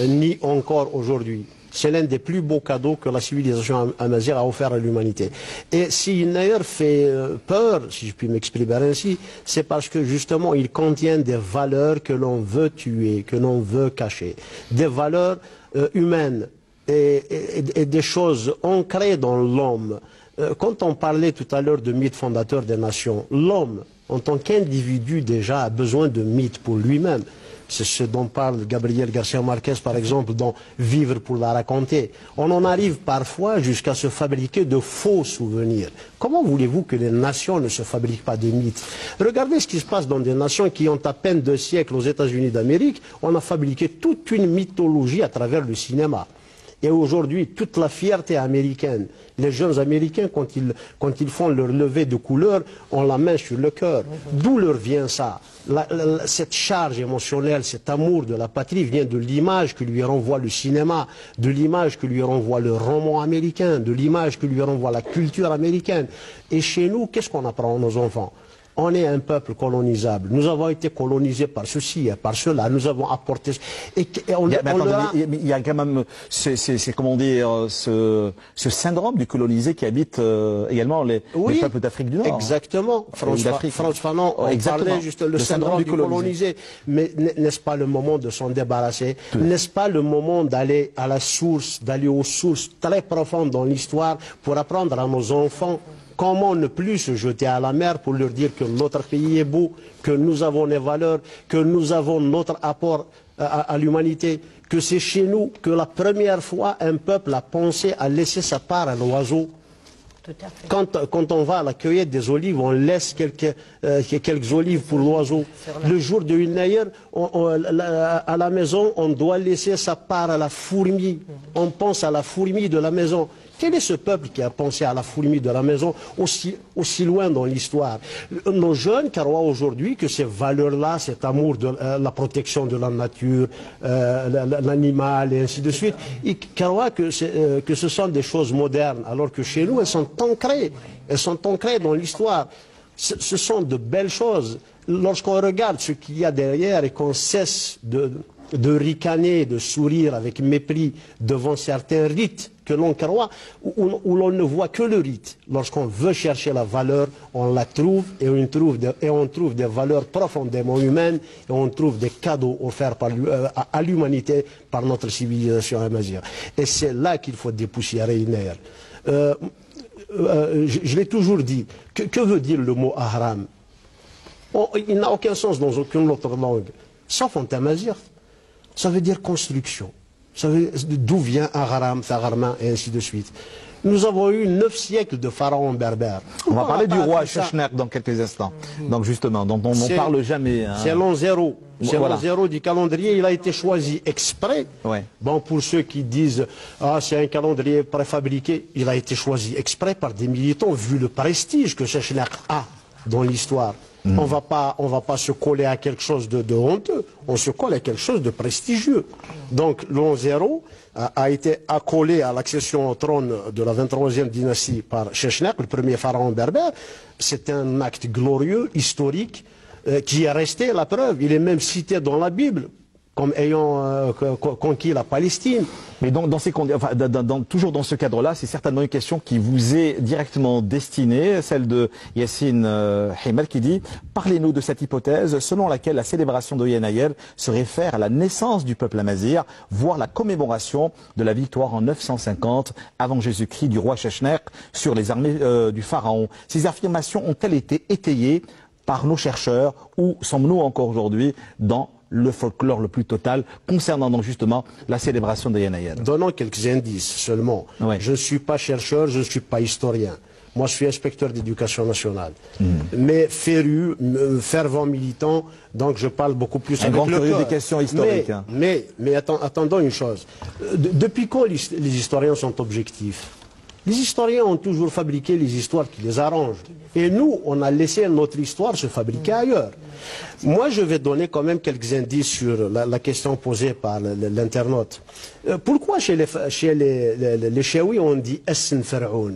ni encore aujourd'hui. C'est l'un des plus beaux cadeaux que la civilisation amazigh a offert à l'humanité. Et si d'ailleurs fait peur, si je puis m'exprimer ainsi, c'est parce que justement il contient des valeurs que l'on veut tuer, que l'on veut cacher. Des valeurs humaines et des choses ancrées dans l'homme. Quand on parlait tout à l'heure de mythe fondateur des nations, l'homme, en tant qu'individu déjà, a besoin de mythes pour lui-même. C'est ce dont parle Gabriel Garcia Marquez, par exemple, dans Vivre pour la raconter. On en arrive parfois jusqu'à se fabriquer de faux souvenirs. Comment voulez-vous que les nations ne se fabriquent pas des mythes? Regardez ce qui se passe dans des nations qui ont à peine 2 siècles aux États-Unis d'Amérique. On a fabriqué toute une mythologie à travers le cinéma. Et aujourd'hui, toute la fierté américaine, les jeunes Américains, quand ils font leur levée de couleur, ont la main sur le cœur. D'où leur vient ça? Cette charge émotionnelle, cet amour de la patrie vient de l'image que lui renvoie le cinéma, de l'image que lui renvoie le roman américain, de l'image que lui renvoie la culture américaine. Et chez nous, qu'est-ce qu'on apprend à nos enfants? On est un peuple colonisable. Nous avons été colonisés par ceci et par cela. Nous avons apporté... Il y a quand même, comment dire, ce syndrome du colonisé qui habite également les peuples d'Afrique du Nord. Exactement. Frantz Fanon parlait juste le syndrome du colonisé. Mais n'est-ce pas le moment de s'en débarrasser? N'est-ce pas le moment d'aller à la source, d'aller aux sources très profondes dans l'histoire pour apprendre à nos enfants comment ne plus se jeter à la mer pour leur dire que notre pays est beau, que nous avons des valeurs, que nous avons notre apport à l'humanité, que c'est chez nous que la première fois un peuple a pensé à laisser sa part à l'oiseau. Quand on va à la cueillette des olives, on laisse quelques olives pour l'oiseau. Le jour de Yulnayer, à la maison, on doit laisser sa part à la fourmi. On pense à la fourmi de la maison. Quel est ce peuple qui a pensé à la fourmi de la maison aussi loin dans l'histoire? Nos jeunes croient aujourd'hui que ces valeurs-là, cet amour de la protection de la nature, l'animal et ainsi de suite, ils croient que ce sont des choses modernes, alors que chez nous, elles sont ancrées dans l'histoire. Ce sont de belles choses. Lorsqu'on regarde ce qu'il y a derrière et qu'on cesse de ricaner, de sourire avec mépris devant certains rites que l'on croit, où l'on ne voit que le rite. Lorsqu'on veut chercher la valeur, on la trouve et on trouve des valeurs profondément humaines et on trouve des cadeaux offerts à l'humanité par notre civilisation amazigh. Et c'est là qu'il faut dépoussiérer Yulnayer. Je l'ai toujours dit. Que veut dire le mot ahram? Il n'a aucun sens dans aucune autre langue, sauf en amazigh. Ça veut dire construction. D'où vient Agharam, Thagarma, et ainsi de suite. Nous avons eu 9 siècles de pharaons berbères. On va parler du roi Chechnerk dans quelques instants. Donc justement, dont on n'en parle jamais. Hein. C'est l'an 0. C'est l'an 0 du calendrier. Il a été choisi exprès. Ouais. Bon, pour ceux qui disent c'est un calendrier préfabriqué, il a été choisi exprès par des militants, vu le prestige que Chechnerk a dans l'histoire. On va pas se coller à quelque chose de honteux, on se colle à quelque chose de prestigieux. Donc l'an 0 a été accolé à l'accession au trône de la 23e dynastie par Chechnerk, le premier pharaon berbère. C'est un acte glorieux, historique, qui est resté la preuve. Il est même cité dans la Bible comme ayant conquis la Palestine. Mais donc, toujours dans ce cadre-là, c'est certainement une question qui vous est directement destinée, celle de Yassine Himel qui dit « Parlez-nous de cette hypothèse selon laquelle la célébration de Yulnayer se réfère à la naissance du peuple amazigh, voire la commémoration de la victoire en 950 avant Jésus-Christ du roi Chechnerk sur les armées du pharaon. Ces affirmations ont-elles été étayées par nos chercheurs ou sommes-nous encore aujourd'hui dans le folklore le plus total concernant donc justement la célébration de Yulnayer? Donnons quelques indices seulement. Ouais. Je ne suis pas chercheur, je ne suis pas historien. Moi, je suis inspecteur d'éducation nationale. Mais féru, fervent militant, donc je parle beaucoup plus avec le cœur. Des questions historiques. Mais attendons une chose. Depuis quand les historiens sont objectifs? Les historiens ont toujours fabriqué les histoires qui les arrangent. Et nous, on a laissé notre histoire se fabriquer ailleurs. Moi, je vais donner quand même quelques indices sur la question posée par l'internaute. Pourquoi chez les Chaouis, on dit « Essen Pharaon »,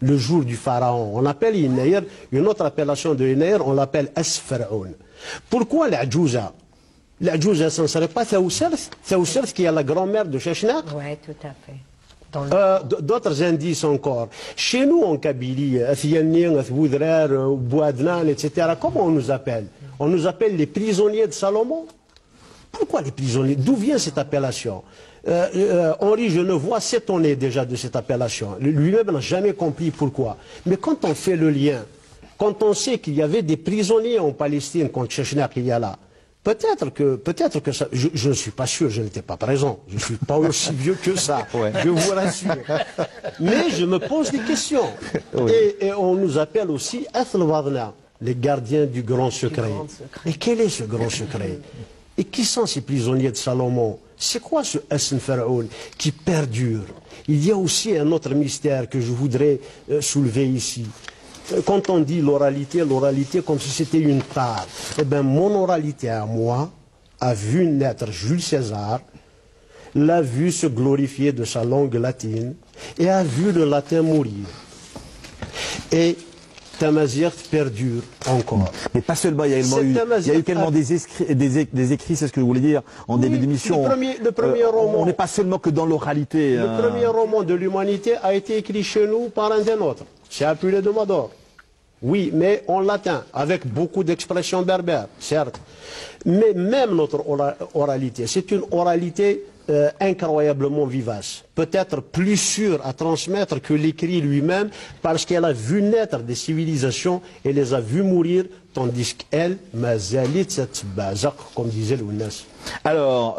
le jour du pharaon? On appelle une autre appellation de Yulnayer, on l'appelle « Es Pharaon ». Pourquoi l'Adjouza? L'Adjouz, ça ne serait pas Taoussert qui est la grand-mère de Chechna? Oui, tout à fait. D'autres indices encore. Chez nous, en Kabylie, etc., comment on nous appelle? On nous appelle les prisonniers de Salomon. Pourquoi les prisonniers? D'où vient cette appellation? Henri Genevois s'étonnait déjà de cette appellation. Lui-même n'a jamais compris pourquoi. Mais quand on fait le lien, quand on sait qu'il y avait des prisonniers en Palestine contre Chechnya qu'il y a là, peut-être que ça, je ne suis pas sûr, je n'étais pas présent, je ne suis pas aussi vieux que ça, je vous rassure. Mais je me pose des questions. Oui. Et on nous appelle aussi Athel-Wadna, les gardiens du grand secret. Et quel est ce grand secret? Et qui sont ces prisonniers de Salomon? C'est quoi ce Hassan Pharaon qui perdure? Il y a aussi un autre mystère que je voudrais soulever ici. Quand on dit l'oralité comme si c'était une tare, eh bien mon oralité à moi a vu naître Jules César, l'a vu se glorifier de sa langue latine et a vu le latin mourir. Et Tamazight perdure encore. Mais pas seulement, il y a eu également des écrits, c'est ce que je voulais dire en début d'émission. Le premier roman. On n'est pas seulement que dans l'oralité. Le premier roman de l'humanité a été écrit chez nous par un des nôtres. C'est Apulé de Mador. Oui, mais en latin, avec beaucoup d'expressions berbères, certes. Mais même notre oralité, c'est une oralité incroyablement vivace. Peut-être plus sûre à transmettre que l'écrit lui-même, parce qu'elle a vu naître des civilisations et les a vues mourir, tandis qu'elle, mazalit cette bazak, comme disait Lounas. Alors,